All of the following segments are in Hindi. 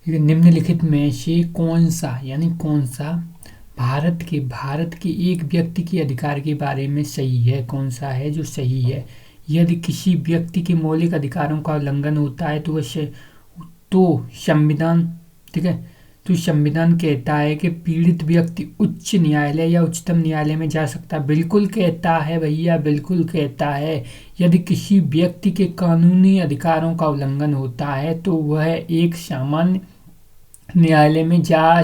ठीक है, निम्नलिखित में से कौन सा यानी कौन सा भारत के एक व्यक्ति के अधिकार के बारे में सही है, कौन सा है जो सही है। यदि किसी व्यक्ति के मौलिक अधिकारों का उल्लंघन होता है तो संविधान, ठीक है, तो संविधान कहता है कि पीड़ित व्यक्ति उच्च न्यायालय या उच्चतम न्यायालय में जा सकता है। बिल्कुल कहता है भैया, बिल्कुल कहता है। यदि किसी व्यक्ति के कानूनी अधिकारों का उल्लंघन होता है तो वह एक सामान्य न्यायालय में जा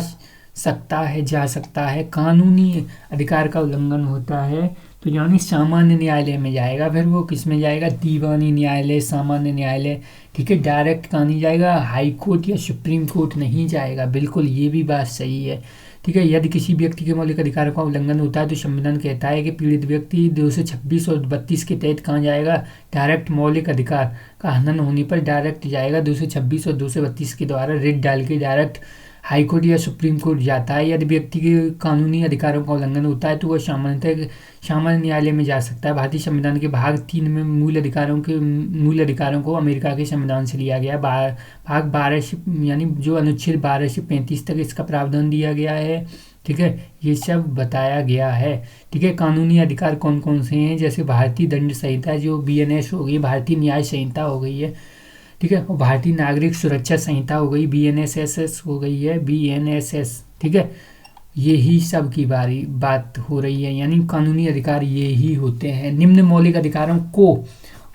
सकता है। कानूनी अधिकार का उल्लंघन होता है तो यानी सामान्य न्यायालय में जाएगा। फिर वो किस में जाएगा? दीवानी न्यायालय, सामान्य न्यायालय। ठीक है, डायरेक्ट कहाँ नहीं जाएगा? हाई कोर्ट या सुप्रीम कोर्ट नहीं जाएगा। बिल्कुल, ये भी बात सही है। ठीक है, यदि किसी व्यक्ति के मौलिक अधिकारों का उल्लंघन होता है तो संविधान कहता है कि पीड़ित व्यक्ति 226 और 32 के तहत कहाँ जाएगा? डायरेक्ट मौलिक अधिकार का हनन होने पर डायरेक्ट जाएगा 226 और 232 के द्वारा रिट डाल के डायरेक्ट हाई कोर्ट या सुप्रीम कोर्ट जाता है। यदि व्यक्ति के कानूनी अधिकारों का उल्लंघन होता है तो वह सामान्य न्यायालय में जा सकता है। भारतीय संविधान के भाग 3 में मूल अधिकारों को अमेरिका के संविधान से लिया गया। भाग 12 से यानी जो अनुच्छेद 12 से 35 तक इसका प्रावधान दिया गया है। ठीक है, ये सब बताया गया है। ठीक है, कानूनी अधिकार कौन कौन से हैं? जैसे भारतीय दंड संहिता जो BNS हो गई, भारतीय न्याय संहिता हो गई है। ठीक है, और भारतीय नागरिक सुरक्षा संहिता हो गई, BNSS हो गई है, BNSS। ठीक है, यही सब की बात हो रही है, यानी कानूनी अधिकार ये ही होते हैं। निम्न मौलिक अधिकारों को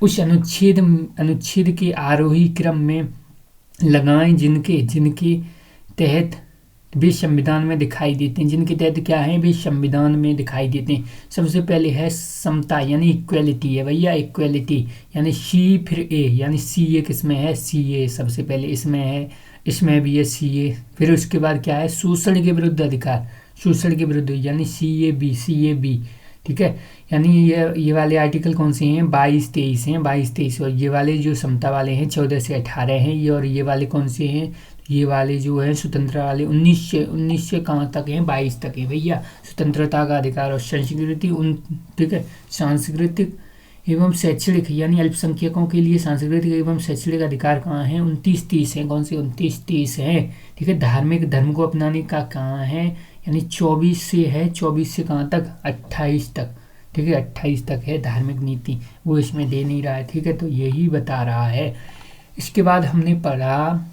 उस अनुच्छेद के आरोही क्रम में लगाएं जिनके जिनके तहत वे संविधान में दिखाई देते हैं। जिनके तहत क्या है? वे संविधान में दिखाई देते हैं। सबसे पहले है समता यानी इक्वेलिटी है भैया, इक्वेलिटी यानी C फिर A यानी CA किसमें है? CA सबसे पहले इसमें है, इसमें भी है CA। फिर उसके बाद क्या है? शोषण के विरुद्ध अधिकार, शोषण के विरुद्ध यानी CAB। ठीक है, यानी ये वाले आर्टिकल कौन से हैं? 22-23 हैं, 22-23। और ये वाले जो समता वाले हैं 14 से 18 हैं ये। और ये वाले कौन से हैं? ये वाले जो है स्वतंत्र वाले 19 से कहाँ तक हैं? 22 तक है भैया। स्वतंत्रता का अधिकार और संस्कृति ठीक है, सांस्कृतिक एवं शैक्षणिक यानी अल्पसंख्यकों के लिए सांस्कृतिक एवं शैक्षणिक अधिकार कहाँ हैं? 29-30 हैं। कौन से? 29-30 हैं। ठीक है, धार्मिक धर्म को अपनाने का कहाँ है? यानी 24 से है, 24 से कहाँ तक? 28 तक। ठीक है, 28 तक है धार्मिक नीति, वो इसमें दे नहीं रहा है। ठीक है, तो यही बता रहा है। इसके बाद हमने पढ़ा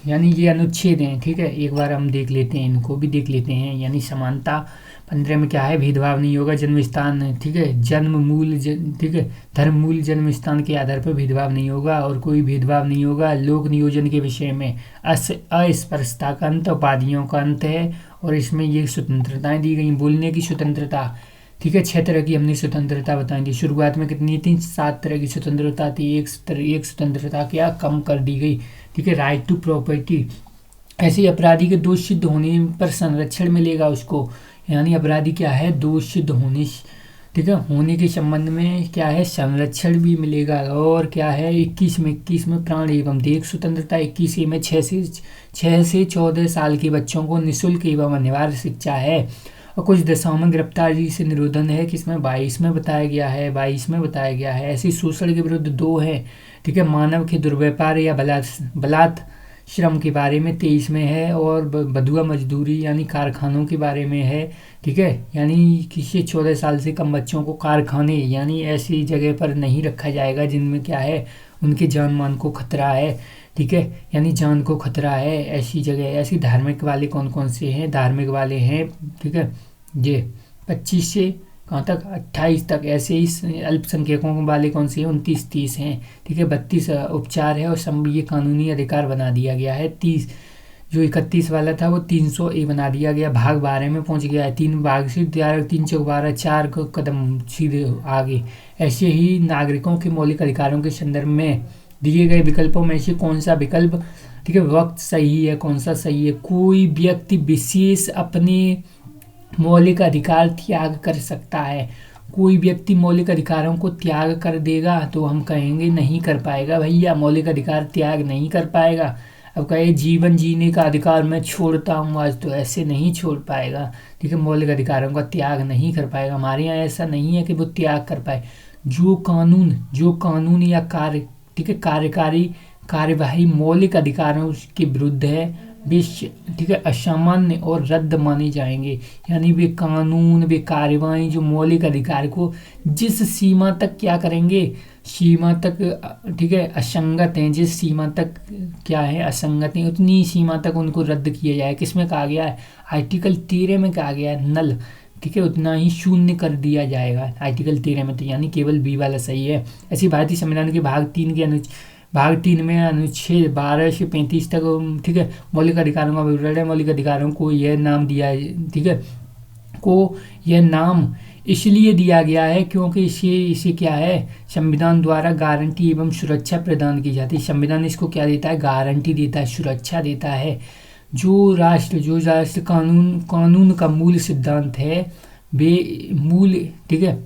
यानी ये अनुच्छेद हैं। ठीक है, एक बार हम देख लेते हैं, इनको भी देख लेते हैं। यानी समानता 15 में क्या है? भेदभाव नहीं होगा। जन्म स्थान, ठीक है, ठीक है, धर्म मूल जन्म स्थान के आधार पर भेदभाव नहीं होगा और कोई भेदभाव नहीं होगा। लोक नियोजन के विषय में अस्पृश्यता का अंत, उपाधियों का अंत है। और इसमें ये स्वतंत्रताएं दी गई, बोलने की स्वतंत्रता। ठीक है, 6 तरह की हमने स्वतंत्रता बताई थी। शुरुआत में कितनी थी? 7 तरह की स्वतंत्रता थी। एक स्वतंत्रता क्या कम कर दी गई। ठीक है, राइट टू प्रॉपर्टी, ऐसे अपराधी के दोष सिद्ध होने पर संरक्षण मिलेगा उसको। यानी अपराधी क्या है? दोष सिद्ध होने, ठीक है, होने के संबंध में क्या है? संरक्षण भी मिलेगा। और क्या है? 21 में प्राण एवं देह स्वतंत्रता। 21 में 6 से 14 साल के बच्चों को निःशुल्क एवं अनिवार्य शिक्षा है। और कुछ दशाओं में गिरफ्तारी से निरोधन है, किसमें? 22 में बताया गया है, 22 में बताया गया है। ऐसे शोषण के विरुद्ध 2 है। ठीक है, मानव के दुर्व्यापार या बलात् श्रम के बारे में 23 में है। और बधुआ मजदूरी यानी कारखानों के बारे में है। ठीक है, यानी किसी 14 साल से कम बच्चों को कारखाने यानी ऐसी जगह पर नहीं रखा जाएगा जिनमें क्या है? उनके जान मान को खतरा है। ठीक है, यानी जान को खतरा है ऐसी जगह। ऐसी धार्मिक वाले कौन कौन से हैं? धार्मिक वाले हैं, ठीक है, ये 25 से कहाँ तक? 28 तक। ऐसे ही अल्पसंख्यकों वाले कौन से हैं? 29-30 हैं। ठीक है, 32 उपचार है और ये कानूनी अधिकार बना दिया गया है। 30 जो 31 वाला था वो 300A बना दिया गया, भाग 12 में पहुंच गया है। 3 भाग से 3 चौक 12, 4 कदम सीधे आगे। ऐसे ही नागरिकों के मौलिक अधिकारों के संदर्भ में दिए गए विकल्पों में से कौन सा विकल्प, ठीक है, वक्त सही है? कौन सा सही है? कोई व्यक्ति विशेष अपने मौलिक अधिकार त्याग कर सकता है। कोई व्यक्ति मौलिक अधिकारों को त्याग कर देगा तो हम कहेंगे नहीं कर पाएगा भैया, मौलिक अधिकार त्याग नहीं कर पाएगा। अब कहे जीवन जीने का अधिकार मैं छोड़ता हूँ आज, तो ऐसे नहीं छोड़ पाएगा। ठीक है, मौलिक अधिकारों का त्याग नहीं कर पाएगा। हमारे यहाँ ऐसा नहीं है कि वो त्याग कर पाए। जो कानून या कार्य, ठीक है, कार्यकारी कार्यवाही मौलिक अधिकारों के विरुद्ध है ठीक है, असामान्य और रद्द माने जाएंगे। यानी वे कानून, वे कार्यवाही जो मौलिक अधिकार को जिस सीमा तक क्या करेंगे, सीमा तक ठीक है असंगत हैं, जिस सीमा तक क्या है असंगत हैं, उतनी सीमा तक उनको रद्द किया जाए। किसमें कहा गया है, आर्टिकल 13 में कहा गया है नल, ठीक है, उतना ही शून्य कर दिया जाएगा आर्टिकल 13 में। तो यानी केवल बी वाला सही है। ऐसी भारतीय संविधान के भाग 3 में अनुच्छेद 12 से 35 तक ठीक है मौलिक अधिकारों का विवरण है। मौलिक अधिकारों को यह नाम दिया है, ठीक है, को यह नाम इसलिए दिया गया है क्योंकि इसे क्या है, संविधान द्वारा गारंटी एवं सुरक्षा प्रदान की जाती है। संविधान इसको क्या देता है, गारंटी देता है, सुरक्षा देता है। जो राष्ट्र कानून का मूल सिद्धांत है, वे मूल, ठीक है,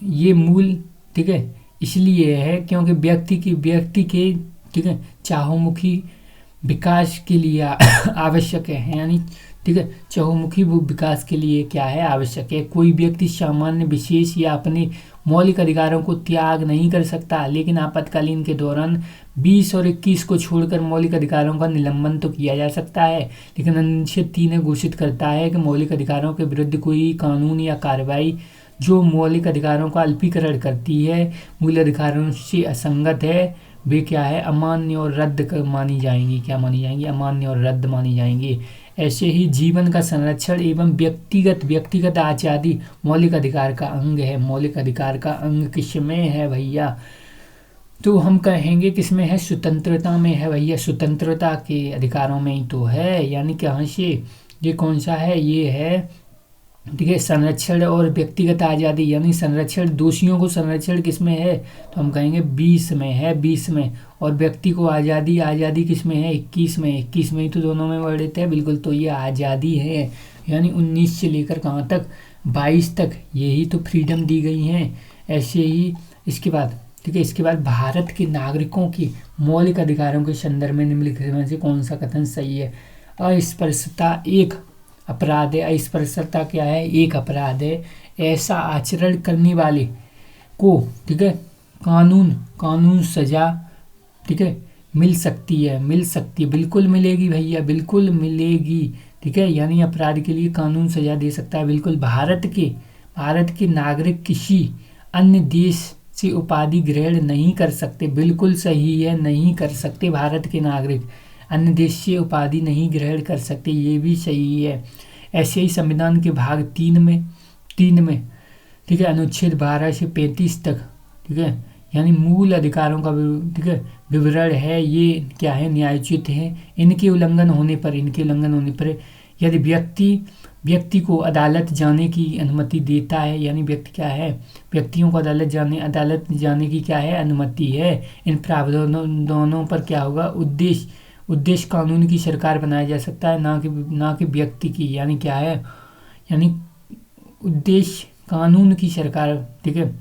ये मूल, ठीक है, इसलिए है क्योंकि व्यक्ति के ठीक है चाहुमुखी विकास के लिए आवश्यक है। यानी ठीक है चहुमुखी विकास के लिए क्या है, आवश्यक है। कोई व्यक्ति सामान्य, विशेष या अपने मौलिक अधिकारों को त्याग नहीं कर सकता, लेकिन आपातकालीन के दौरान 20 और 21 को छोड़कर मौलिक अधिकारों का निलंबन तो किया जा सकता है। लेकिन अनुच्छेद 3 घोषित करता है कि मौलिक अधिकारों के विरुद्ध कोई कानून या कार्रवाई जो मौलिक अधिकारों का अल्पीकरण करती है, मूल अधिकारों से असंगत है, वे क्या है, अमान्य और रद्द मानी जाएंगी। क्या मानी जाएंगी, अमान्य और रद्द मानी जाएंगी। ऐसे ही जीवन का संरक्षण एवं व्यक्तिगत आज़ादी मौलिक अधिकार का अंग है। मौलिक अधिकार का अंग किसमें है भैया, तो हम कहेंगे किसमें है, स्वतंत्रता में है भैया, स्वतंत्रता के अधिकारों में ही तो है। यानी कहाँ से, ये कौन सा है, ये है ठीक है संरक्षण और व्यक्तिगत आज़ादी। यानी संरक्षण, दोषियों को संरक्षण किसमें है, तो हम कहेंगे 20 में है, 20 में। और व्यक्ति को आज़ादी किसमें है, 21 में। 21 में ही तो दोनों में वर्णित है बिल्कुल, तो ये आज़ादी है। यानी 19 से लेकर कहाँ तक, 22 तक, यही तो फ्रीडम दी गई हैं। ऐसे ही इसके बाद ठीक है, इसके बाद भारत के नागरिकों की मौलिक अधिकारों के संदर्भ में निम्नलिखित में से कौन सा कथन सही है। अस्पृश्यता एक अपराध है। अस्पृश्यता क्या है, एक अपराध है। ऐसा आचरण करने वाले को ठीक है कानून सजा ठीक है मिल सकती है, बिल्कुल मिलेगी भैया, बिल्कुल मिलेगी। ठीक है, यानी अपराध के लिए कानून सजा दे सकता है बिल्कुल। भारत के नागरिक किसी अन्य देश से उपाधि ग्रहण नहीं कर सकते, बिल्कुल सही है, नहीं कर सकते। भारत के नागरिक अन्य देश से उपाधि नहीं ग्रहण कर सकते, ये भी सही है। ऐसे ही संविधान के भाग 3 में ठीक है अनुच्छेद 12 से 35 तक ठीक है यानी मूल अधिकारों का ठीक है विवरण है। ये क्या है, न्यायोचित है। इनके उल्लंघन होने पर यदि व्यक्ति को अदालत जाने की अनुमति देता है, यानी व्यक्ति क्या है, व्यक्तियों को अदालत जाने की क्या है, अनुमति है। इन प्रावधानों पर क्या होगा, उद्देश्य कानून की सरकार बनाया जा सकता है, ना कि व्यक्ति की। यानी क्या है, यानी उद्देश्य कानून की सरकार ठीक है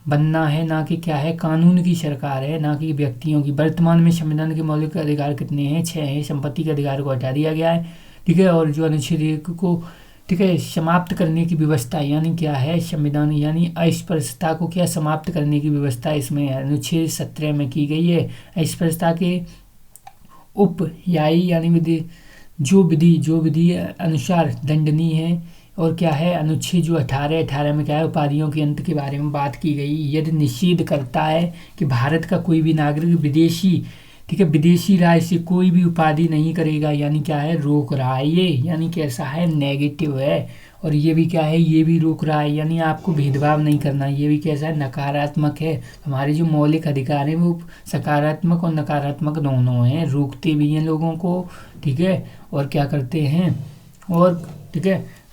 बनना है, ना कि क्या है, कानून की सरकार है, ना कि व्यक्तियों की। वर्तमान में संविधान के मौलिक अधिकार कितने हैं, 6 हैं। संपत्ति के अधिकार को हटा दिया गया है ठीक है, और जो अनुच्छेद 1 को ठीक है समाप्त करने की व्यवस्था, यानी क्या है, संविधान यानी अस्पृश्यता को क्या समाप्त करने की व्यवस्था इसमें अनुच्छेद 17 में की गई है। अस्पृश्यता के यानी विधि अनुसार दंडनीय है। और क्या है, अनुच्छेद जो 18 में क्या है, उपाधियों के अंत के बारे में बात की गई। यदि निषेध करता है कि भारत का कोई भी नागरिक विदेशी राज्य से कोई भी उपाधि नहीं करेगा, यानी क्या है, रोक रहा है ये, यानी कैसा है, नेगेटिव है। और ये भी क्या है, ये भी रोक रहा है, यानी आपको भेदभाव नहीं करना, ये भी कैसा है, नकारात्मक है। हमारे जो मौलिक अधिकार हैं वो सकारात्मक और नकारात्मक दोनों हैं, रोकते भी हैं लोगों को ठीक है, और क्या करते हैं, और ठीक है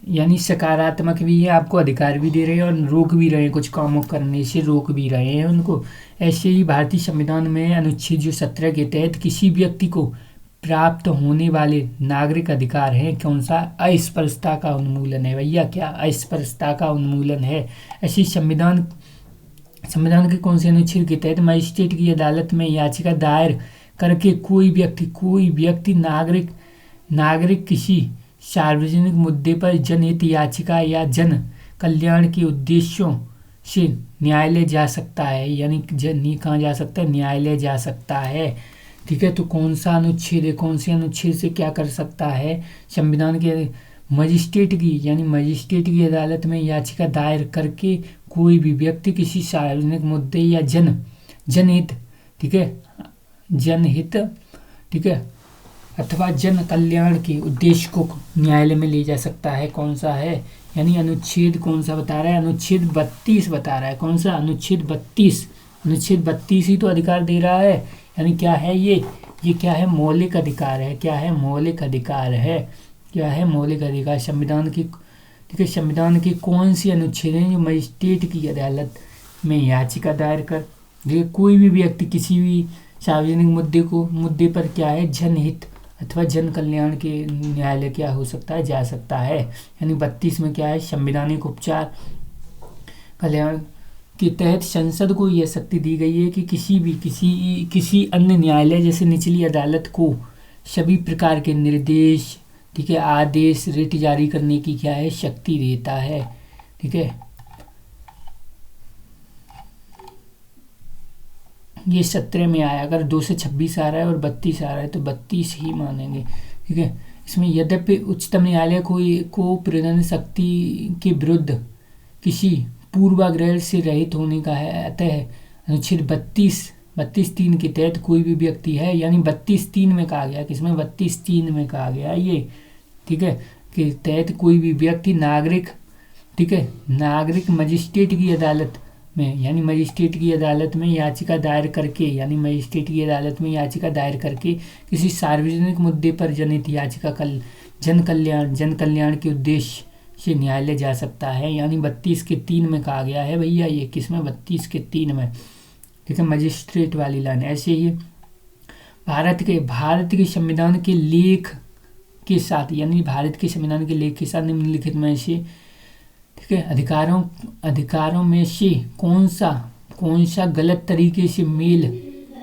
यानी सकारात्मक भी है, आपको अधिकार भी दे रहे हैं और रोक भी रहे हैं, कुछ कामों करने से रोक भी रहे हैं उनको। ऐसे ही भारतीय संविधान में अनुच्छेद जो 17 के तहत किसी व्यक्ति को प्राप्त होने वाले नागरिक अधिकार हैं, कौन सा, अस्पृश्यता का उन्मूलन है भैया, क्या अस्पृश्यता का उन्मूलन है। ऐसी संविधान के कौन से अनुच्छेद के तहत मजिस्ट्रेट की अदालत में याचिका दायर करके कोई व्यक्ति नागरिक किसी सार्वजनिक मुद्दे पर जनहित याचिका या जन कल्याण के उद्देश्यों से न्यायालय जा सकता है, यानी कहाँ जा सकता है, न्यायालय जा सकता है ठीक है, तो कौन सा अनुच्छेद है, कौन से अनुच्छेद से क्या कर सकता है, संविधान के मजिस्ट्रेट की यानी मजिस्ट्रेट की अदालत में याचिका दायर करके कोई भी व्यक्ति किसी सार्वजनिक मुद्दे या जनहित, ठीक है, जनहित, ठीक है, अथवा जन कल्याण के उद्देश्य को न्यायालय में ले जा सकता है। कौन सा है, यानी अनुच्छेद कौन सा बता रहा है, अनुच्छेद 32 बता रहा है। कौन सा, अनुच्छेद 32, अनुच्छेद 32 ही तो अधिकार दे रहा है। यानी क्या है ये क्या है, मौलिक अधिकार है। क्या है, मौलिक अधिकार है। क्या है, मौलिक अधिकार। संविधान की, ठीक है, संविधान के कौन सी अनुच्छेद हैं जो मजिस्ट्रेट की अदालत में याचिका दायर कर, देखिए कोई भी व्यक्ति किसी भी सार्वजनिक मुद्दे पर क्या है, जनहित अथवा जन कल्याण के न्यायालय क्या हो सकता है, जा सकता है। यानी 32 में क्या है, संवैधानिक उपचार कल्याण के तहत संसद को यह शक्ति दी गई है कि किसी अन्य न्यायालय जैसे निचली अदालत को सभी प्रकार के निर्देश, ठीक है, आदेश, रिट जारी करने की क्या है, शक्ति देता है। ठीक है, ये 17 में आया। अगर 2 से 26 आ रहा है और 32 आ रहा है तो 32 ही मानेंगे। ठीक है, इसमें यद्यपि उच्चतम न्यायालय को प्रधान शक्ति के विरुद्ध किसी पूर्वाग्रह से रहित होने का है, अतः अनुच्छेद 32(3) के तहत कोई भी व्यक्ति है, यानी 32(3) में कहा गया, किसमें, 32(3) में कहा गया ये, ठीक है, के तहत कोई भी व्यक्ति नागरिक, ठीक है, नागरिक मजिस्ट्रेट की अदालत में, यानी मजिस्ट्रेट की अदालत में याचिका दायर करके, यानी मजिस्ट्रेट की अदालत में याचिका दायर करके किसी सार्वजनिक मुद्दे पर जनहित याचिका जन कल्याण के उद्देश्य से न्यायालय जा सकता है। यानी 32(3) में कहा गया है भैया, ये किसमें, 32(3) में, ठीक है, मजिस्ट्रेट वाली लाइन। ऐसे ही भारत के संविधान के लेख के साथ, यानी भारत के संविधान के लेख के साथ निम्नलिखित में से, ठीक है, अधिकारों में से कौन सा गलत तरीके से मेल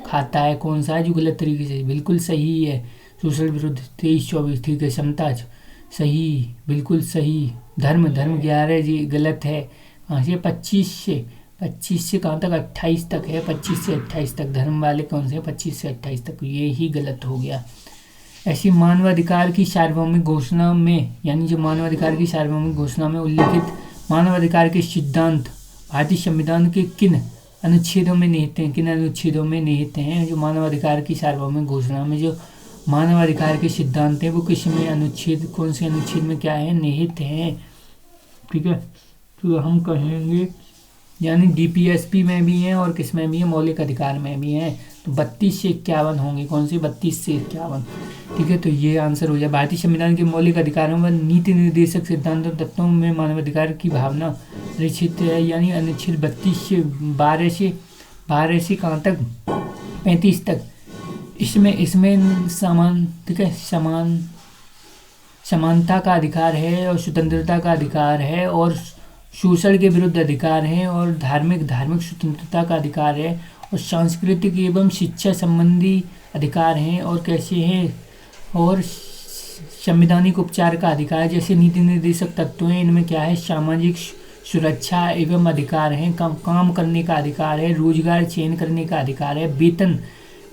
खाता है, कौन सा है जो गलत तरीके से, बिल्कुल सही है, शोषण विरुद्ध 23-24, ठीक है, समता सही, बिल्कुल सही, धर्म 11 जी गलत है। कहाँ से, 25 से कहाँ तक, 28 तक है, 25 से 28 तक, धर्म वाले कौन से, 25 से 28 तक, ये ही गलत हो गया। ऐसी मानवाधिकार की सार्वभौमिक घोषणा में, यानी जो मानवाधिकार की सार्वभौमिक घोषणा में उल्लिखित मानवाधिकार के सिद्धांत भारतीय संविधान के किन अनुच्छेदों में निहित हैं, जो मानवाधिकार की सार्वभौमिक घोषणा में जो मानवाधिकार के सिद्धांत हैं वो किस में अनुच्छेद, कौन से अनुच्छेद में क्या है, निहित हैं। ठीक है, तो हम कहेंगे यानी डीपीएसपी में भी हैं और किस में भी है, मौलिक अधिकार में भी हैं। तो 32 से 51 होंगे, कौन से, 32 से 51। ठीक है, तो ये आंसर हो जाए। भारतीय संविधान के मौलिक अधिकारों व नीति निर्देशक सिद्धांतों तत्वों में मानवाधिकार की भावना परिचित है। यानी अनुच्छेद 32 से 12 से कहाँ तक, 35 तक, इसमें समान, ठीक है, समानता का अधिकार है और स्वतंत्रता का अधिकार है और शोषण के विरुद्ध अधिकार है और धार्मिक स्वतंत्रता का अधिकार है और सांस्कृतिक एवं शिक्षा संबंधी अधिकार हैं और कैसे हैं, और संवैधानिक उपचार का अधिकार जैसे नीति निर्देशक तत्व हैं। इनमें क्या है, सामाजिक सुरक्षा एवं अधिकार हैं, काम करने का अधिकार है, रोजगार चयन करने का अधिकार है,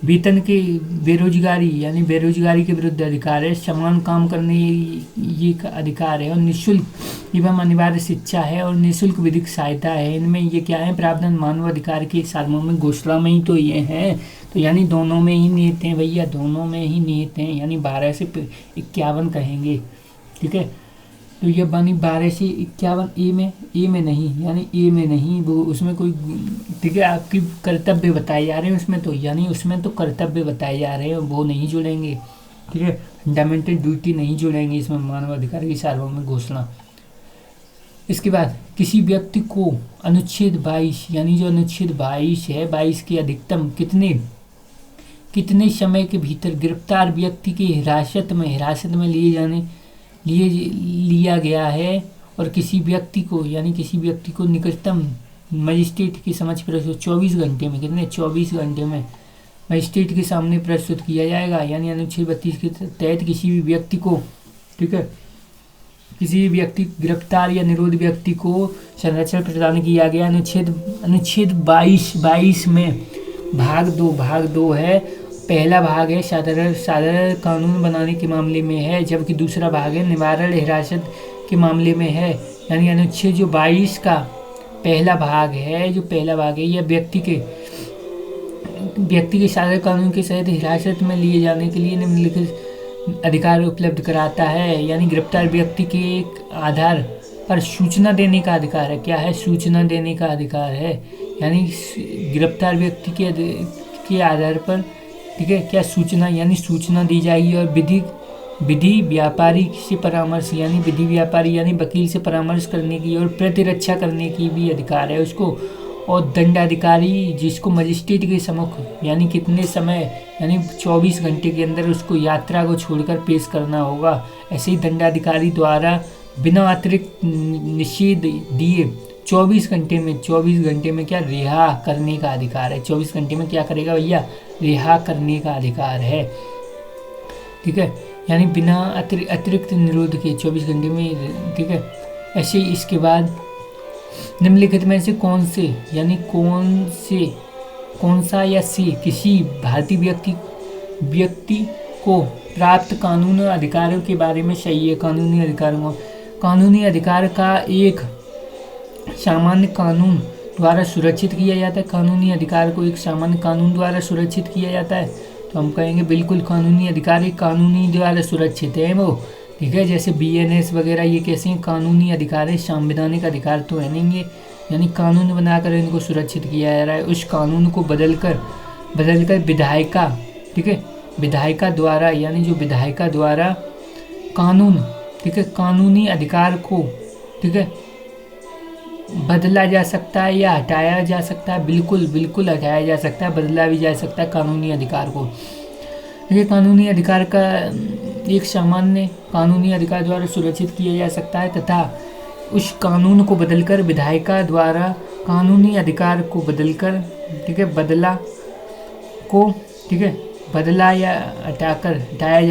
वेतन के बेरोजगारी यानी बेरोजगारी के विरुद्ध अधिकार है, समान काम करने ये का अधिकार है और निःशुल्क एवं अनिवार्य शिक्षा है और निःशुल्क विधिक सहायता है। इनमें ये क्या है, प्रावधान मानवाधिकार के सार्वभौमिक घोषणा में ही तो ये हैं। तो यानी दोनों में ही निहित हैं भैया, दोनों में ही निहित हैं, यानी 12 से 51 कहेंगे। ठीक है, तो ये बनी 12 से 51 ए में नहीं, यानी ए में नहीं, वो उसमें कोई, ठीक है, आपकी कर्तव्य बताए जा रहे हैं उसमें, तो यानी उसमें तो कर्तव्य बताए जा रहे हैं, वो नहीं जुड़ेंगे। ठीक है, फंडामेंटल ड्यूटी नहीं जुड़ेंगे इसमें, मानवाधिकार की सार्वभौमिक घोषणा। इसके बाद किसी व्यक्ति को अनुच्छेद 22, यानी जो अनुच्छेद 22 है, 22 के अधिकतम कितने समय के भीतर गिरफ्तार व्यक्ति की हिरासत में लिया गया है और किसी व्यक्ति को निकटतम मजिस्ट्रेट के समक्ष प्रस्तुत 24 घंटे में, कितने, 24 घंटे में मजिस्ट्रेट के सामने प्रस्तुत किया जाएगा। यानी अनुच्छेद 32 के तहत किसी भी व्यक्ति को, ठीक है, किसी भी व्यक्ति गिरफ्तार या निरोध व्यक्ति को संरक्षण प्रदान किया गया। अनुच्छेद 22 में भाग 2 है, पहला भाग है साधारण साधारण कानून बनाने के मामले में है, जबकि दूसरा भाग है निवारण हिरासत के मामले में है। यानी अनुच्छेद जो 22 का पहला भाग है, यह व्यक्ति के साधारण कानून के तहत हिरासत में लिए जाने के लिए निम्नलिखित अधिकार उपलब्ध कराता है। यानी गिरफ्तार व्यक्ति के एक आधार पर सूचना देने का अधिकार है। क्या है? सूचना देने का अधिकार है। यानी गिरफ्तार व्यक्ति के आधार पर, ठीक है, क्या सूचना, यानी सूचना दी जाएगी। और विधि व्यापारी से परामर्श, यानी विधि व्यापारी यानी वकील से परामर्श करने की और प्रतिरक्षा करने की भी अधिकार है उसको। और दंडाधिकारी जिसको मजिस्ट्रेट के सम्मुख, यानी कितने समय, यानी 24 घंटे के अंदर उसको यात्रा को छोड़कर पेश करना होगा। ऐसे ही दंडाधिकारी द्वारा बिना अतिरिक्त निषेध दिए 24 घंटे में क्या रिहा करने का अधिकार है। 24 घंटे में क्या करेगा भैया? रिहा करने का अधिकार है। ठीक है, यानी बिना अतिरिक्त निरोध के 24 घंटे में। ठीक है, ऐसे ही इसके बाद निम्नलिखित में से कौन सा या से किसी भारतीय व्यक्ति को प्राप्त कानूनी अधिकारों के बारे में सही है। कानूनी अधिकार का एक सामान्य कानून द्वारा सुरक्षित किया जाता है। कानूनी अधिकार को एक सामान्य कानून द्वारा सुरक्षित किया जाता है, तो हम कहेंगे बिल्कुल कानूनी अधिकार एक कानूनी द्वारा सुरक्षित है वो। ठीक है, जैसे BNS वगैरह ये कैसे हैं? कानूनी अधिकार है, संवैधानिक अधिकार तो है नहीं ये। यानी कानून बनाकर इनको सुरक्षित किया जा रहा है। उस कानून को बदलकर विधायिका, ठीक है, विधायिका द्वारा, यानी जो विधायिका द्वारा कानून, ठीक है, कानूनी अधिकार को, ठीक है, बदला जा सकता है या हटाया जा सकता है। बिल्कुल हटाया जा सकता है, बदला भी जा सकता है कानूनी अधिकार को। ये कानूनी अधिकार का एक सामान्य कानूनी अधिकार द्वारा सुरक्षित किया जा सकता है तथा उस कानून को बदलकर विधायिका द्वारा कानूनी अधिकार को बदलकर, ठीक है, बदला या हटाया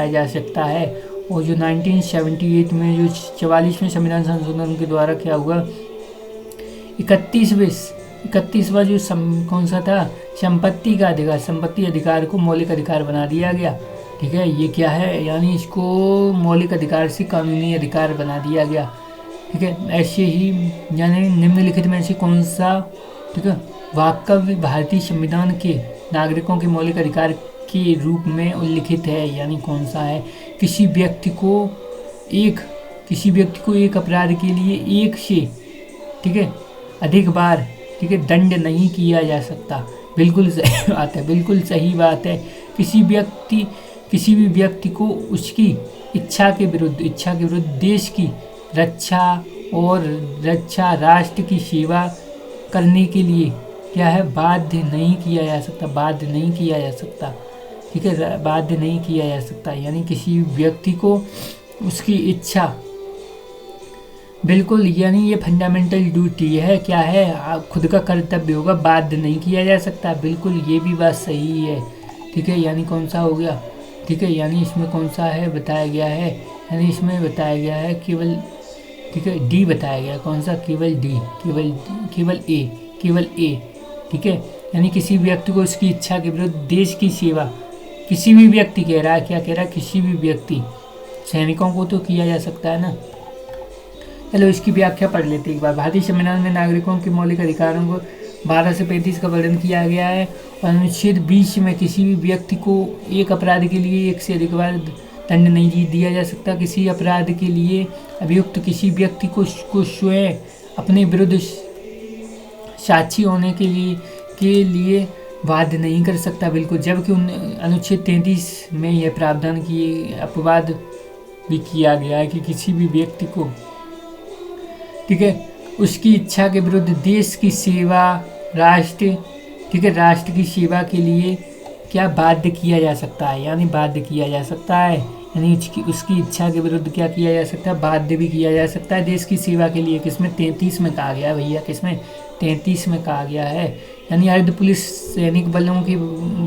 जा सकता है। और जो 1978 में जो 44वें संविधान संशोधन के द्वारा क्या हुआ, 31वां जो कौन सा था, संपत्ति अधिकार को मौलिक अधिकार बना दिया गया। ठीक है, ये क्या है, यानी इसको मौलिक अधिकार से कानूनी अधिकार बना दिया गया। ठीक है, ऐसे ही यानी निम्नलिखित में से कौन सा, ठीक है, वाकई भारतीय संविधान के नागरिकों के मौलिक अधिकार के रूप में उल्लिखित है। यानी कौन सा है? किसी व्यक्ति को एक अपराध के लिए एक से, ठीक है, अधिक बार, ठीक है, दंड नहीं किया जा सकता। बिल्कुल सही बात है। किसी भी व्यक्ति को उसकी इच्छा के विरुद्ध देश की रक्षा राष्ट्र की सेवा करने के लिए क्या है, बाध्य नहीं किया जा सकता। ठीक है, बाध्य नहीं किया जा सकता। यानी किसी व्यक्ति को उसकी इच्छा, बिल्कुल, यानी ये फंडामेंटल ड्यूटी है। क्या है? खुद का कर्तव्य होगा, बाध्य नहीं किया जा सकता। बिल्कुल, ये भी बात सही है। ठीक है, यानी कौन सा हो गया? ठीक है, यानी इसमें कौन सा है बताया गया है, यानी इसमें बताया गया है केवल, ठीक है, डी बताया गया। कौन सा? केवल ए। ठीक है, यानी किसी व्यक्ति को उसकी इच्छा के विरुद्ध देश की सेवा, किसी भी व्यक्ति कह रहा है, क्या कह रहा है? किसी भी व्यक्ति, सैनिकों को तो किया जा सकता है ना। चलो इसकी व्याख्या पढ़ लेते एक बार। भारतीय संविधान में नागरिकों के मौलिक अधिकारों को 12 से 35 का वर्णन किया गया है। और अनुच्छेद 20 में किसी भी व्यक्ति को एक अपराध के लिए एक से अधिक बार दंड नहीं दिया जा सकता। किसी अपराध के लिए अभियुक्त किसी व्यक्ति को स्वयं अपने विरुद्ध साक्षी होने के लिए बाध्य नहीं कर सकता। बिल्कुल, जबकि अनुच्छेद 33 में यह प्रावधान किए अपवाद भी किया गया है कि किसी भी व्यक्ति को, ठीक है, उसकी इच्छा के विरुद्ध देश की सेवा, राष्ट्र, ठीक है, राष्ट्र की सेवा के लिए क्या बाध्य किया जा सकता है। यानी बाध्य किया जा सकता है, यानी उसकी इच्छा के विरुद्ध क्या किया जा सकता है, बाध्य भी किया जा सकता है देश की सेवा के लिए। किसमें? 33 में कहा गया है भैया, किसमें? 33 में कहा गया है। यानी अर्ध पुलिस सैनिक बलों के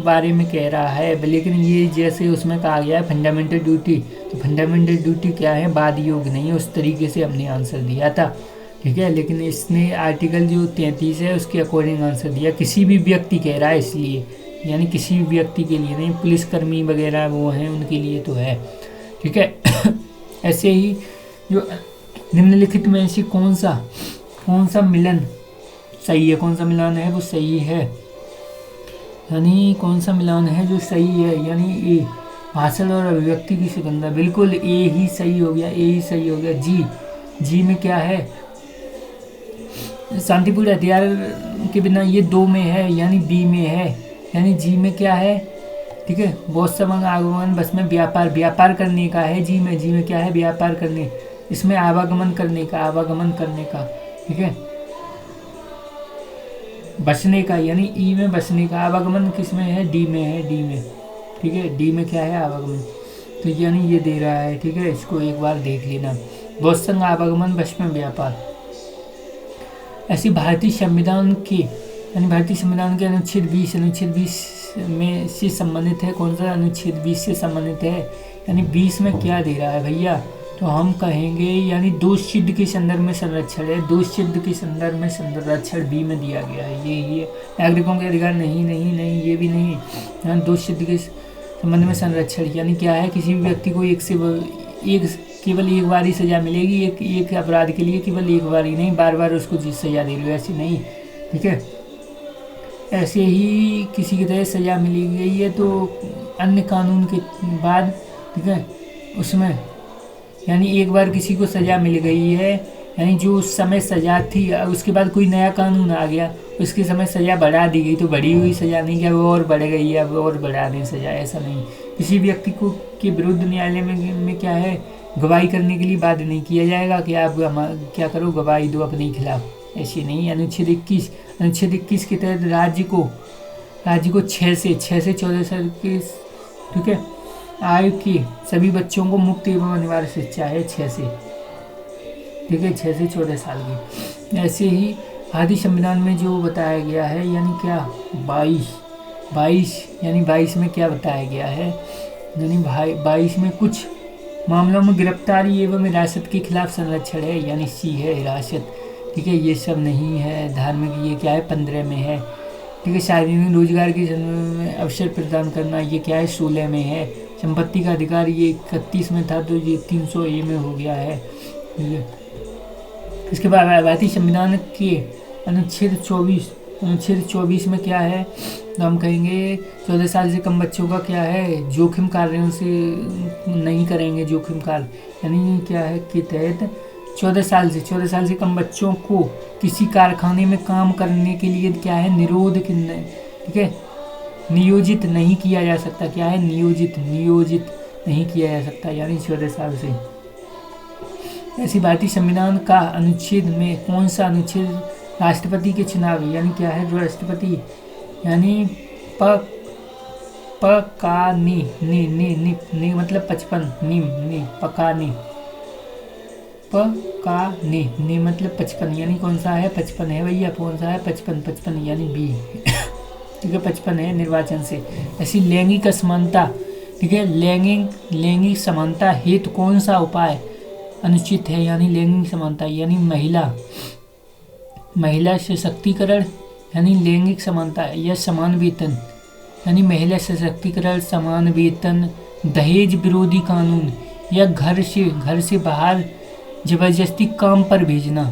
बारे में कह रहा है, लेकिन ये जैसे उसमें कहा गया है फंडामेंटल ड्यूटी, तो फंडामेंटल ड्यूटी क्या है? बाध्य योग नहीं है। उस तरीके से हमने आंसर दिया था। ठीक है, लेकिन इसने आर्टिकल जो 33 है उसके अकॉर्डिंग आंसर दिया। किसी भी व्यक्ति कह रहा है, इसलिए यानी किसी भी व्यक्ति के लिए नहीं, पुलिसकर्मी वगैरह वो हैं उनके लिए तो है, ठीक है। ऐसे ही जो निम्नलिखित में से कौन सा मिलन सही है, कौन सा मिलान है वो सही है, यानी कौन सा मिलान है जो सही है, यानी ए भाषण और अभिव्यक्ति की सुगंधा, बिल्कुल ए ही सही हो गया, ए ही सही हो गया। जी में क्या है, शांतिपूर्ण हथियार के बिना, ये 2 में है यानी बी में है, यानी जी में क्या है, ठीक है। बहुत समय आगमन बस में व्यापार करने का है, जी में क्या है, व्यापार करने, इसमें आवागमन करने का, ठीक है। बसने का यानी ई में बसने का, आवागमन किस में है, डी में, ठीक है। डी में क्या है, आवागमन, तो यानी ये दे रहा है, ठीक है। इसको एक बार देख लेना, बहुत संग आवागमन बस में व्यापार। ऐसी भारतीय संविधान के अनुच्छेद 20 में से संबंधित है, कौन सा अनुच्छेद 20 से संबंधित है, यानी 20 में क्या दे रहा है भैया, तो हम कहेंगे यानी दोष सिद्ध के संदर्भ में संरक्षण है, दोष सिद्ध के संदर्भ में संरक्षण बी में दिया गया है, ये नागरिकों के अधिकार नहीं, ये भी नहीं, यहाँ दोष सिद्ध के संबंध में संरक्षण यानी क्या है, किसी भी व्यक्ति को केवल एक बार ही सजा मिलेगी, एक अपराध के लिए केवल एक बार ही नहीं, बार उसको सजा दे रही हो, ऐसी नहीं, ठीक है। ऐसे ही किसी की तरह सजा मिली गई है तो अन्य कानून के बाद, ठीक है, उसमें यानी एक बार किसी को सजा मिल गई है, यानी जो उस समय सजा थी उसके बाद कोई नया कानून आ गया, उसके समय सजा बढ़ा दी गई, तो बढ़ी हुई सजा नहीं, क्या वो और बढ़ गई है अब और बढ़ा दें सजा, ऐसा नहीं। किसी व्यक्ति को के विरुद्ध न्यायालय में क्या है, गवाही करने के लिए बाध्य नहीं किया जाएगा कि आप क्या करो, गवाही दो अपने खिलाफ, ऐसी नहीं। अनुच्छेद 21 के तहत राज्य को 6 से 14 साल के, ठीक है, आयु के सभी बच्चों को मुक्त एवं अनिवार्य शिक्षा है 6 से, ठीक है, 6 से 14 साल की। ऐसे ही भारतीय संविधान में जो बताया गया है, यानी क्या 22 यानी 22 में क्या बताया गया है, यानी 22 में कुछ मामलों में गिरफ्तारी एवं हिरासत के खिलाफ संरक्षण है, यानी सी है हिरासत, ठीक है, ये सब नहीं है। धार्मिक ये क्या है 15 में है, ठीक है। सार्वजनिक रोजगार के में अवसर प्रदान करना ये क्या है 16 में है। संपत्ति का अधिकार ये 31 में था तो ये 300A में हो गया है, ठीक है। इसके बाद भारतीय संविधान के अनुच्छेद 24 में क्या है, तो हम कहेंगे 14 साल से कम बच्चों का क्या है, जोखिम कार्यों से नहीं करेंगे, जोखिम कार्य यानी क्या है के तहत 14 साल से कम बच्चों को किसी कारखाने में काम करने के लिए क्या है, ठीक है, नियोजित नहीं किया जा सकता, क्या है नियोजित नहीं किया जा सकता, यानी 14 साल से। ऐसी भारतीय संविधान का अनुच्छेद में कौन सा अनुच्छेद राष्ट्रपति के चुनाव है, यानी क्या है राष्ट्रपति, यानी नी मतलब 55, नी मतलब 55, यानी कौन सा है 55 है भैया, कौन सा है 55 यानी बी, ठीक है, 55 है निर्वाचन से। ऐसी लैंगिक असमानता, ठीक है, लैंगिक समानता हेतु कौन सा उपाय अनुचित है, यानी लैंगिक समानता यानी महिला सशक्तिकरण, यानी लैंगिक समानता या समान वेतन, यानी महिला सशक्तिकरण, समान वेतन, दहेज विरोधी कानून या घर से बाहर जबरदस्ती काम पर भेजना,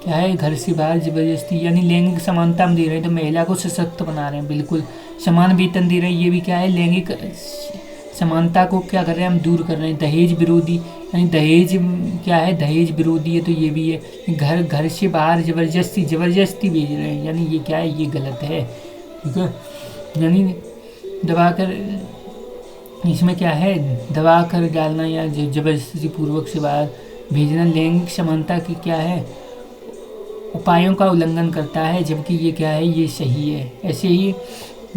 क्या है घर से बाहर जबरदस्ती, यानी लैंगिक समानता हम दे रहे हैं तो महिला को सशक्त बना रहे हैं, बिल्कुल। समान वेतन दे रहे हैं, ये भी क्या है लैंगिक समानता को क्या कर रहे हैं हम दूर कर रहे हैं। दहेज विरोधी यानी दहेज क्या है, दहेज विरोधी है तो ये भी है। घर से बाहर जबरदस्ती भेज रहे हैं, यानी ये क्या है, ये गलत है, ठीक है। यानी दबाकर, इसमें क्या है दबाकर डालना या जबरदस्ती पूर्वक से बाहर भेजना लैंगिक समानता की क्या है उपायों का उल्लंघन करता है, जबकि ये क्या है ये सही है। ऐसे ही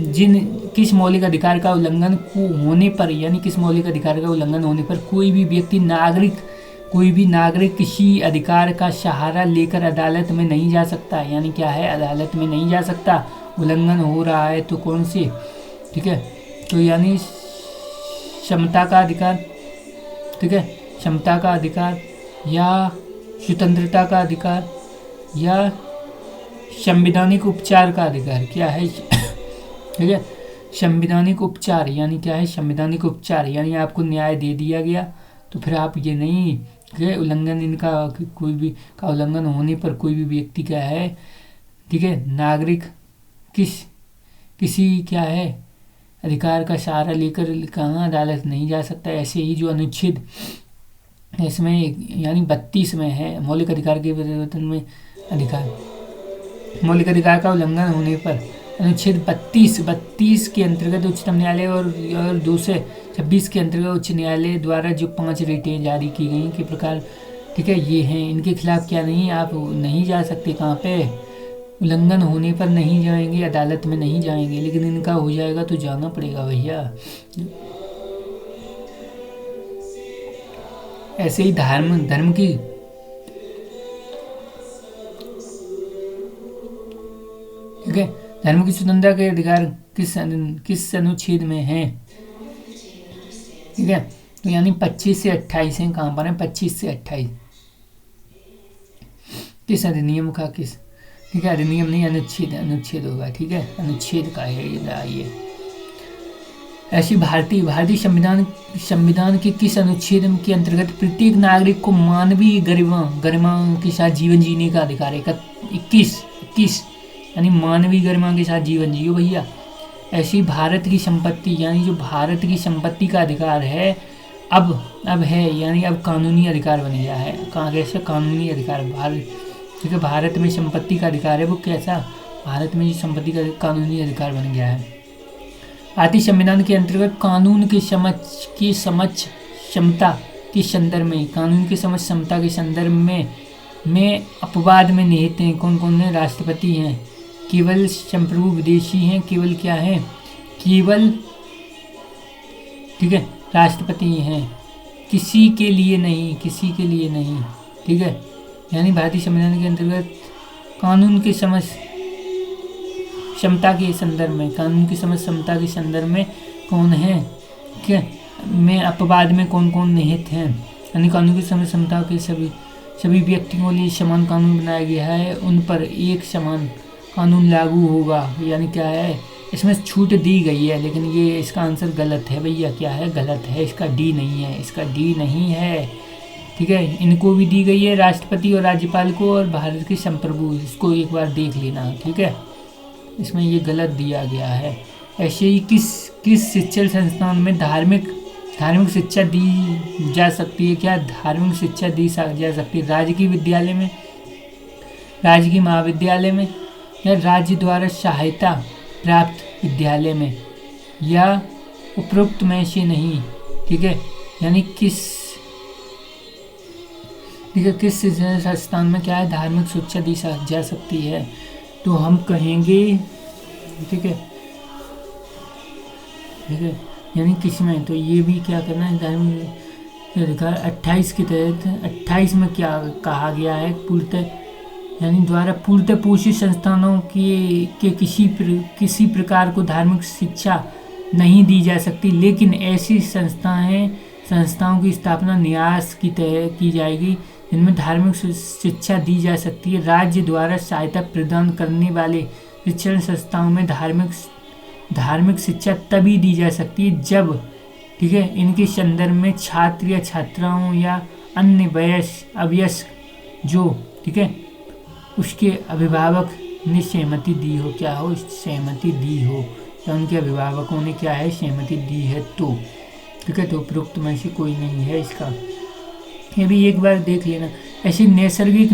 किस मौलिक अधिकार का उल्लंघन होने पर, यानी किस मौलिक अधिकार का उल्लंघन होने पर कोई भी नागरिक किसी अधिकार का सहारा लेकर अदालत में नहीं जा सकता, यानी क्या है अदालत में नहीं जा सकता, उल्लंघन हो रहा है तो कौन से, ठीक है, तो यानी क्षमता का अधिकार, ठीक है, क्षमता का अधिकार या स्वतंत्रता का अधिकार या संवैधानिक उपचार का अधिकार, क्या है ठीक है, संवैधानिक उपचार यानी क्या है, संवैधानिक उपचार यानी आपको न्याय दे दिया गया तो फिर आप ये नहीं कि उल्लंघन इनका कोई भी का उल्लंघन होने पर कोई भी व्यक्ति क्या है, ठीक है, नागरिक किसी क्या है अधिकार का सहारा लेकर कहाँ अदालत नहीं जा सकता। ऐसे ही जो अनुच्छेद इसमें यानी 32 में है, मौलिक अधिकार के परिवर्तन में अधिकार, मौलिक अधिकार का उल्लंघन होने पर अनुच्छेद 32 के अंतर्गत उच्चतम न्यायालय और 226 के अंतर्गत उच्च न्यायालय द्वारा जो 5 रिटें जारी की गई के प्रकार, ठीक है, ये हैं। इनके खिलाफ क्या नहीं, आप नहीं जा सकते, कहाँ पे, उल्लंघन होने पर नहीं जाएंगे, अदालत में नहीं जाएंगे, लेकिन इनका हो जाएगा तो जाना पड़ेगा भैया। ऐसे ही धर्म की ठीक है, धर्म की स्वतंत्रता के अधिकार किस अनुच्छेद में है, ठीक है, तो यानी 25 से 28 है। कहाँ पर है, 25 से 28 किस अधिनियम का, किस, ठीक है, अधिनियम नहीं, अनुच्छेद होगा, ठीक है, अनुच्छेद का है ये। ऐसी भारतीय संविधान के किस अनुच्छेद के अंतर्गत प्रत्येक नागरिक को मानवीय गरिमा के साथ जीवन जीने का अधिकार है। 21 यानी मानवीय गरिमा के साथ जीवन जियो भैया। ऐसी भारत की संपत्ति यानी जो भारत की संपत्ति का अधिकार है अब है, यानी अब कानूनी अधिकार बन गया है। कहाँ कैसे कानूनी अधिकार, भारत, ठीक है, भारत में संपत्ति का अधिकार है वो कैसा, भारत में संपत्ति का कानूनी अधिकार बन गया है। भारतीय संविधान के अंतर्गत कानून की समझ क्षमता के संदर्भ में, कानून की समझ क्षमता के संदर्भ में अपवाद में निहित हैं। कौन कौन है, राष्ट्रपति हैं, केवल संप्रभु विदेशी हैं, केवल क्या है, केवल, ठीक है, राष्ट्रपति हैं, किसी के लिए नहीं, ठीक है। यानी भारतीय संविधान के अंतर्गत कानून की समझ क्षमता के संदर्भ में, कानून की समझ क्षमता के संदर्भ में कौन है, क्या में अपवाद में कौन कौन निहित हैं। यानी कानून की समझ क्षमता के सभी व्यक्तियों के लिए समान कानून बनाया गया है, उन पर एक समान कानून लागू होगा। यानी क्या है, इसमें छूट दी गई है, लेकिन ये इसका आंसर गलत है भैया, क्या है, गलत है, इसका डी नहीं है, ठीक है। इनको भी दी गई है, राष्ट्रपति और राज्यपाल को, और भारत के संप्रभु, इसको एक बार देख लेना, ठीक है, इसमें ये गलत दिया गया है। ऐसे ही किस शिक्षण संस्थान में धार्मिक शिक्षा दी जा सकती है, क्या धार्मिक शिक्षा दी जा सकती है, राजकीय विद्यालय में, राजकीय महाविद्यालय में, या राज्य द्वारा सहायता प्राप्त विद्यालय में, या उपरोक्त में से नहीं, ठीक है। यानी किस शिक्षण संस्थान में क्या है, धार्मिक शिक्षा दी जा सकती है, तो हम कहेंगे, ठीक है, यानी किसमें, तो ये भी क्या करना है, धार्मिक अधिकार 28 के तहत, 28 में क्या कहा गया है, यानी द्वारा पूर्णतः पोषित संस्थानों के किसी प्रकार को धार्मिक शिक्षा नहीं दी जा सकती, लेकिन ऐसी संस्थाओं की स्थापना न्यास की तहत की जाएगी जिनमें धार्मिक शिक्षा दी जा सकती है। राज्य द्वारा सहायता प्रदान करने वाले शिक्षण संस्थाओं में धार्मिक शिक्षा तभी दी जा सकती है जब, ठीक है, इनके संदर्भ में छात्र या छात्राओं या अन्य अवयस्क जो, ठीक है, उसके अभिभावक ने सहमति दी हो, क्या हो, सहमति दी हो, या उनके अभिभावकों ने क्या है, सहमति दी है, तो ठीक है, तो उपरोक्त में से कोई नहीं है इसका, ये भी एक बार देख लेना। ऐसे नैसर्गिक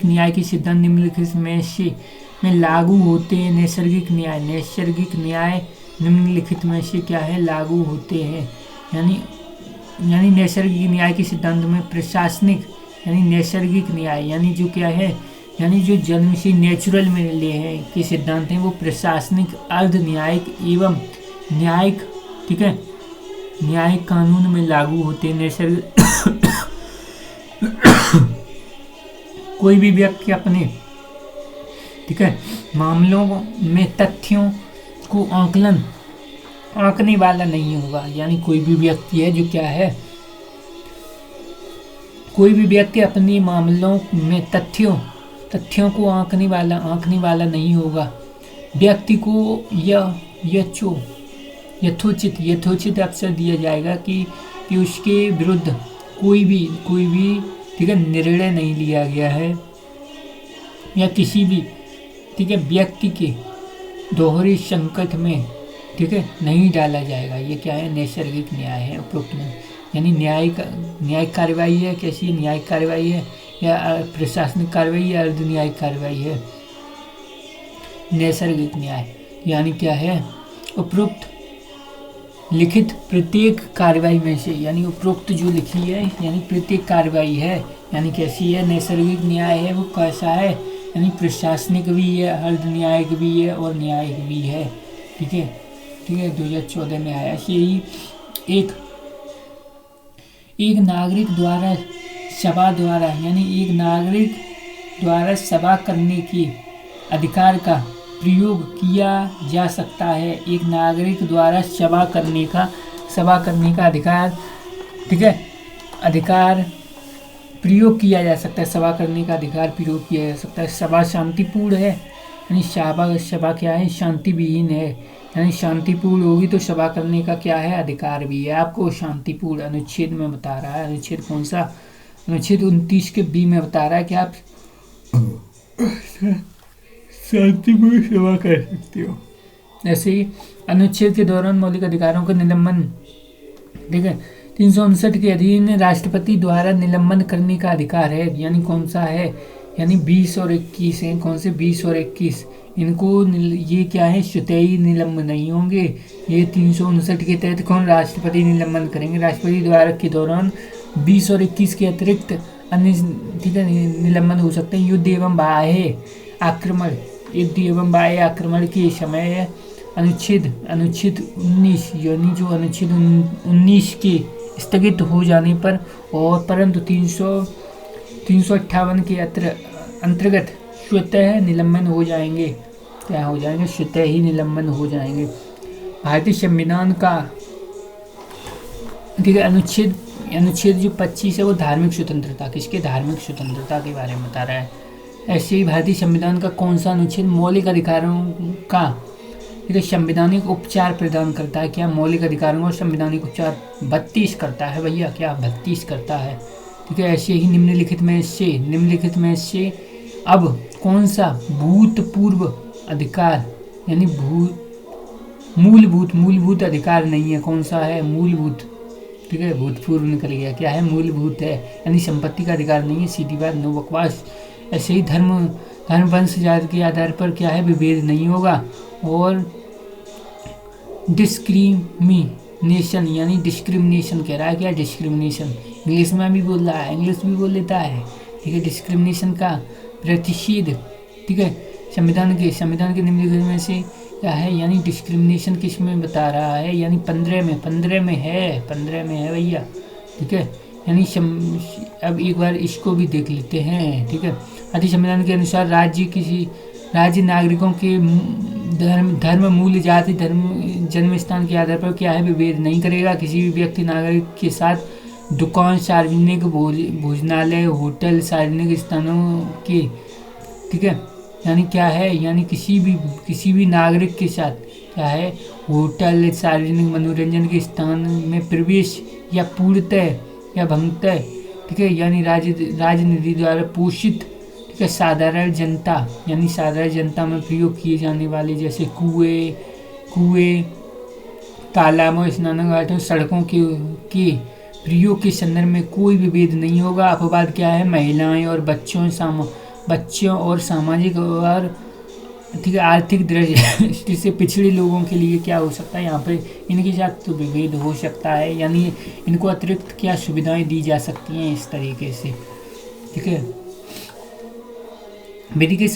न्याय के सिद्धांत निम्नलिखित में लागू होते हैं। नैसर्गिक न्याय निम्नलिखित में से क्या है, लागू होते हैं। यानी नैसर्गिक न्याय के सिद्धांत में प्रशासनिक, यानी नैसर्गिक न्याय यानी जो क्या है, यानी जो जन्म से नेचुरल में ले हैं के सिद्धांत हैं वो प्रशासनिक, अर्ध न्यायिक एवं न्यायिक, ठीक है, न्यायिक कानून में लागू होते हैं। नैसर्गिक कोई भी व्यक्ति अपने, ठीक है, मामलों में तथ्यों को आंकने वाला नहीं होगा। यानी कोई भी व्यक्ति है जो क्या है, कोई भी व्यक्ति अपने मामलों में तथ्यों को आंकने वाला नहीं होगा। व्यक्ति को यह यथोचित अवसर दिया जाएगा कि उसके विरुद्ध कोई भी ठीक है निर्णय नहीं लिया गया है या किसी भी ठीक है व्यक्ति के दोहरे संकट में ठीक है नहीं डाला जाएगा। ये क्या है, नैसर्गिक न्याय है उपरोक्त में, यानी न्यायिक कार्यवाही है। कैसी न्यायिक कार्यवाही है या प्रशासनिक कार्यवाही या अर्ध न्यायिक कार्यवाही है? नैसर्गिक न्याय यानी क्या है, उपरोक्त लिखित प्रत्येक कार्यवाही में से, यानी उपरोक्त जो लिखी है यानी प्रत्येक कार्यवाही है, यानी कैसी है, नैसर्गिक न्याय है। वो कैसा है, यानी प्रशासनिक भी है, अर्ध न्यायिक भी है और न्यायिक भी है। ठीक है 2014 में आया। यही एक नागरिक द्वारा सभा करने के अधिकार का प्रयोग किया जा सकता है। एक नागरिक द्वारा सभा करने का अधिकार ठीक है अधिकार प्रयोग किया जा सकता है। सभा करने का अधिकार प्रयोग किया जा सकता है। सभा शांतिपूर्ण है, यानी सभा क्या है, शांति विहीन है, यानी शांतिपूर्ण होगी तो सभा करने का क्या है, अधिकार भी है। आपको शांतिपूर्ण अनुच्छेद में बता रहा है। अनुच्छेद कौन सा, अनुच्छेद 29 के बी में बता रहा है कि आप शांतिपूर्ण सभा कर सकते हो। ऐसे ही अनुच्छेद के दौरान मौलिक अधिकारों का निलंबन ठीक है 359 के अधीन राष्ट्रपति द्वारा निलंबन करने का अधिकार है। यानी कौन सा है, यानी 20 और 21 है। कौन से 20 और 21, इनको ये क्या है, स्वतः निलंबन नहीं होंगे। ये 359 के तहत कौन राष्ट्रपति निलंबन करेंगे, राष्ट्रपति द्वारा के दौरान 20 और 21 के अतिरिक्त अन्य ठीक है निलंबन हो सकते हैं। युद्ध एवं बाह्य आक्रमण के समय अनुच्छेद 19 यानी जो अनुच्छेद 19 के स्थगित हो जाने पर और परंतु 358 के अंतर्गत स्वतः निलंबन हो जाएंगे। क्या हो जाएंगे, स्वतः ही निलंबन हो जाएंगे। भारतीय संविधान का ठीक है अनुच्छेद जो 25 है वो धार्मिक स्वतंत्रता, किसके, धार्मिक स्वतंत्रता के बारे में बता रहा है। ऐसे ही भारतीय संविधान का कौन सा अनुच्छेद मौलिक अधिकारों का ठीक है संवैधानिक उपचार प्रदान करता है। क्या मौलिक अधिकारों का संवैधानिक उपचार 32 करता है भैया, क्या 32 करता है। ठीक है ऐसे ही निम्नलिखित में से अब कौन सा भूतपूर्व अधिकार यानी मूलभूत अधिकार नहीं है। कौन सा है, मूलभूत ठीक है भूतपूर्व निकल गया, क्या है, मूलभूत है, यानी संपत्ति का अधिकार नहीं है। सीधी बात, नो बकवास। ऐसे ही धर्म वंश जाति के आधार पर क्या है, विभेद नहीं होगा। और डिस्क्रिमिनेशन यानी डिस्क्रिमिनेशन कह रहा है, क्या डिस्क्रिमिनेशन, इंग्लिश में भी बोल रहा है, इंग्लिश भी बोल लेता है। ठीक है डिस्क्रिमिनेशन का प्रतिषेध ठीक है संविधान के निम्नलिखित में से क्या है, यानी डिस्क्रिमिनेशन किस में बता रहा है, यानी 15 में है भैया। ठीक है यानी अब एक बार इसको भी देख लेते हैं। ठीक है भारतीय संविधान के अनुसार राज्य नागरिकों के धर्म मूल जाति जन्म स्थान के आधार पर क्या है, विभेद नहीं करेगा। किसी भी व्यक्ति नागरिक के साथ दुकान, सार्वजनिक भोजनालय, होटल, सार्वजनिक स्थानों के ठीक है यानी क्या है, यानी किसी भी नागरिक के साथ क्या है, होटल, सार्वजनिक मनोरंजन के स्थान में प्रवेश या पूर्णतः या भंगतः ठीक है यानी राजनीति द्वारा पोषित ठीक है साधारण जनता में प्रयोग किए जाने वाले जैसे कुएं तालाबों, स्नानघाटों, सड़कों के प्रयोग के संदर्भ में कोई विभेद नहीं होगा। अपवाद क्या है, महिलाएं और बच्चों और सामाजिक और ठीक है आर्थिक दृष्टि से पिछड़े लोगों के लिए क्या हो सकता है, यहाँ पे इनके साथ तो विभेद हो सकता है, यानी इनको अतिरिक्त क्या सुविधाएं दी जा सकती हैं इस तरीके से। ठीक है विधि के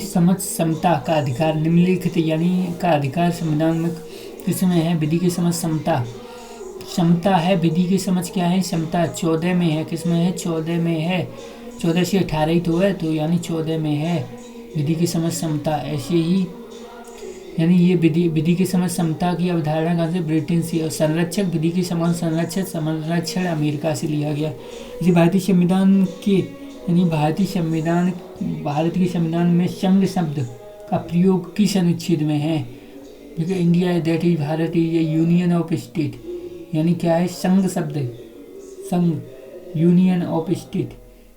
समझ समता का अधिकार निम्नलिखित यानी का अधिकार संविधान में किसमें है, विधि के समझ समता है। विधि की समझ क्या है, समता 14 में है, किसमें है, 14 में है। 14 से 18 ही तो है, तो यानी 14 में है विधि की समझ समता। ऐसे ही यानी ये विधि की समझ समता की अवधारणा कहाँ से, ब्रिटेन से। और संरक्षक विधि की समझ संरक्षण अमेरिका से लिया गया। इसी भारतीय संविधान के यानी भारत के संविधान में संघ शब्द का प्रयोग किस अनुच्छेद में है, ठीक है। India that is Bharat is A union of state, यानी क्या है, संघ शब्द, संघ, यूनियन ऑफ स्टेट,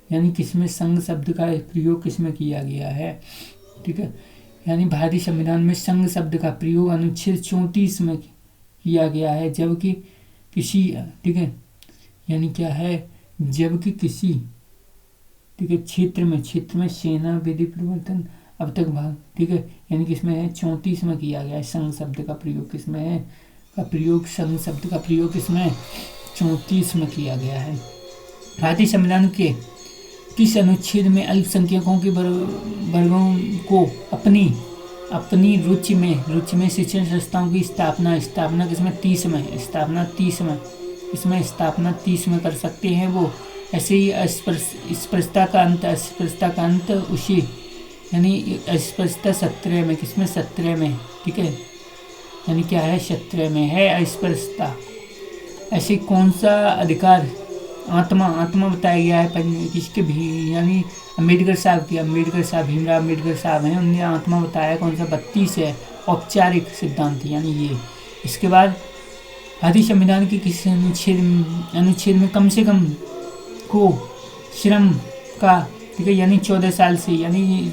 यानी किसमें संघ शब्द का प्रयोग किसमें किया गया है, ठीक है। यानी भारतीय संविधान में संघ शब्द का प्रयोग अनुच्छेद 34 में किया गया है, जबकि किसी, ठीक है, यानी क्या है, जबकि किसी, ठीक है, क्षेत्र में सेना विधि प्रवर्तन अब तक भाग, ठीक है, यानी किसमें है, 34 में किया गया है। संघ शब्द का प्रयोग किसमें है, संघ शब्द का प्रयोग किसमें, 34 में किया गया है। भारतीय संविधान के किस अनुच्छेद में अल्पसंख्यकों के वर्गों को अपनी रुचि में शिक्षण संस्थाओं की स्थापना किसमें, 30 में, स्थापना 30 में कर सकते हैं वो। ऐसे ही अस्पृश्यता का अंत उसी, यानी अस्पृश्यता 17 में, किसमें, 17 में, ठीक है, यानी क्या है, 17 में है अस्पृश्यता। ऐसे कौन सा अधिकार आत्मा बताया गया है किसके भी, यानी अम्बेडकर साहब, भीमराव अम्बेडकर साहब हैं, उन्होंने आत्मा बताया कौन सा, 32 है, औपचारिक सिद्धांत, यानी ये। इसके बाद भारतीय संविधान के किस अनुच्छेद में कम से कम को श्रम का, ठीक है, यानी 14 साल से, यानी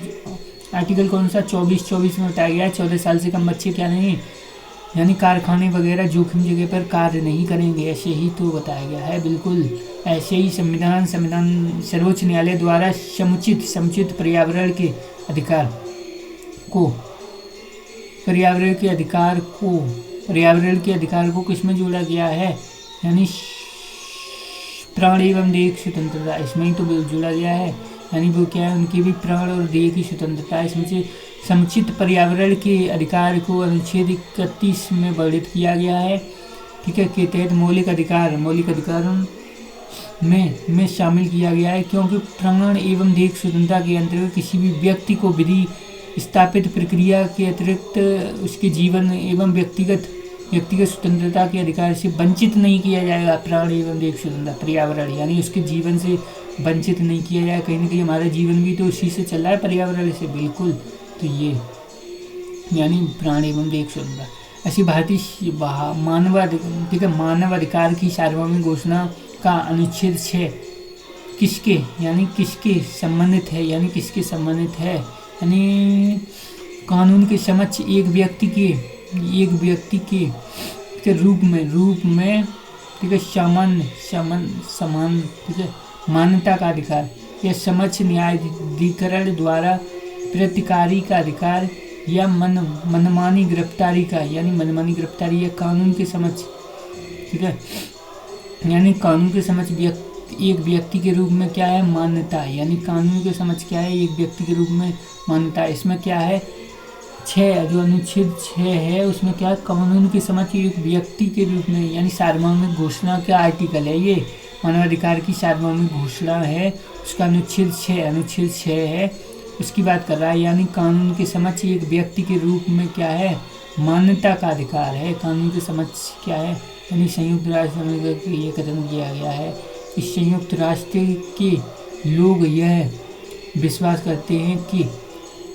आर्टिकल कौन सा, 24 में बताया गया है, 14 साल से कम बच्चे क्या नहीं, यानी कारखाने वगैरह जोखिम जगह पर कार्य नहीं करेंगे, ऐसे ही तो बताया गया है, बिल्कुल ऐसे ही। संविधान सर्वोच्च न्यायालय द्वारा समुचित पर्यावरण के अधिकार को किसमें जोड़ा गया है, यानी प्राण एवं देह की स्वतंत्रता, इसमें ही तो जोड़ा गया है, यानी वो क्या है, उनकी भी प्राण और देह की स्वतंत्रता। इसमें से समुचित पर्यावरण के अधिकार को अनुच्छेद 31 में वर्णित किया गया है, ठीक है, के तहत मौलिक अधिकारों में शामिल किया गया है, क्योंकि प्राण एवं देह स्वतंत्रता के अंतर्गत किसी भी व्यक्ति को विधि स्थापित प्रक्रिया के अतिरिक्त उसके जीवन एवं व्यक्तिगत स्वतंत्रता के अधिकार से वंचित नहीं किया जाएगा। प्राण एवं देह स्वतंत्रता, पर्यावरण, यानी उसके जीवन से वंचित नहीं किया जाएगा। कहीं ना कहीं हमारा जीवन भी तो उसी से चल रहा है, पर्यावरण से, बिल्कुल। तो ये यानी प्राण एवं देह स्वतंत्रता। ऐसी भारतीय मानव अधिकार की सार्वभौमिक घोषणा का अनुच्छेद 6 किसके संबंधित है, यानी कानून के समक्ष एक व्यक्ति के रूप में, ठीक है, समान, ठीक है, मान्यता का अधिकार या समक्ष न्यायाधिकरण द्वारा प्रतिकारी का अधिकार या मनमानी गिरफ्तारी का, यानी मनमानी गिरफ्तारी या कानून के समक्ष, ठीक है, यानी कानून के समक्ष एक व्यक्ति के रूप में क्या है, मान्यता, यानी कानून के समक्ष क्या है, एक व्यक्ति के रूप में मान्यता। इसमें क्या है, 6 जो अनुच्छेद 6 है उसमें क्या है, कानून के समक्ष एक व्यक्ति के रूप में, यानी सार्वभौमिक घोषणा का आर्टिकल है ये, मानवाधिकार की सार्वभौमिक घोषणा है, उसका अनुच्छेद 6 है, उसकी बात कर रहा है। यानी कानून के समक्ष एक व्यक्ति के रूप में क्या है, मान्यता का अधिकार है, कानून के समक्ष क्या है, यानी संयुक्त राष्ट्र में ये कदम किया गया है। इस संयुक्त राष्ट्र के लोग यह विश्वास करते हैं कि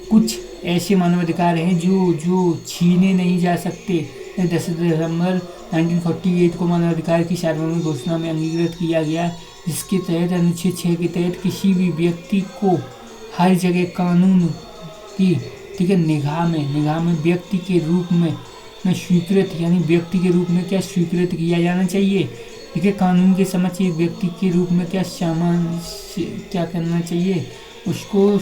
कुछ ऐसे मानवाधिकार हैं जो छीने नहीं जा सकते। 10 दिसंबर 1948 को मानवाधिकार की सार्वभौमिक घोषणा में अंगीकृत किया गया, जिसके तहत अनुच्छेद 6 के तहत किसी भी व्यक्ति को हर जगह कानून की, ठीक है, निगाह में व्यक्ति के रूप में स्वीकृत, यानी व्यक्ति के रूप में क्या स्वीकृत किया जाना चाहिए, ठीक है। कानून के समक्ष एक व्यक्ति के रूप में क्या करना चाहिए उसको,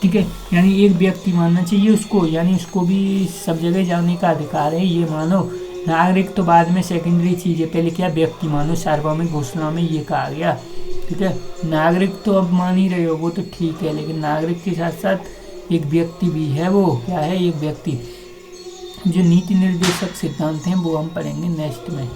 ठीक है, यानी एक व्यक्ति मानना चाहिए उसको, यानी उसको भी सब जगह जाने का अधिकार है, ये मानो। नागरिक तो बाद में सेकेंडरी चीज़ है, पहले क्या व्यक्ति मानो, सार्वभौमिक घोषणा में ये कहा गया, ठीक है। नागरिक तो अब मान ही रहे हो, वो तो ठीक है, लेकिन नागरिक के साथ साथ एक व्यक्ति भी है, वो क्या है, एक व्यक्ति। जो नीति निर्देशक सिद्धांत हैं वो हम पढ़ेंगे नेक्स्ट में।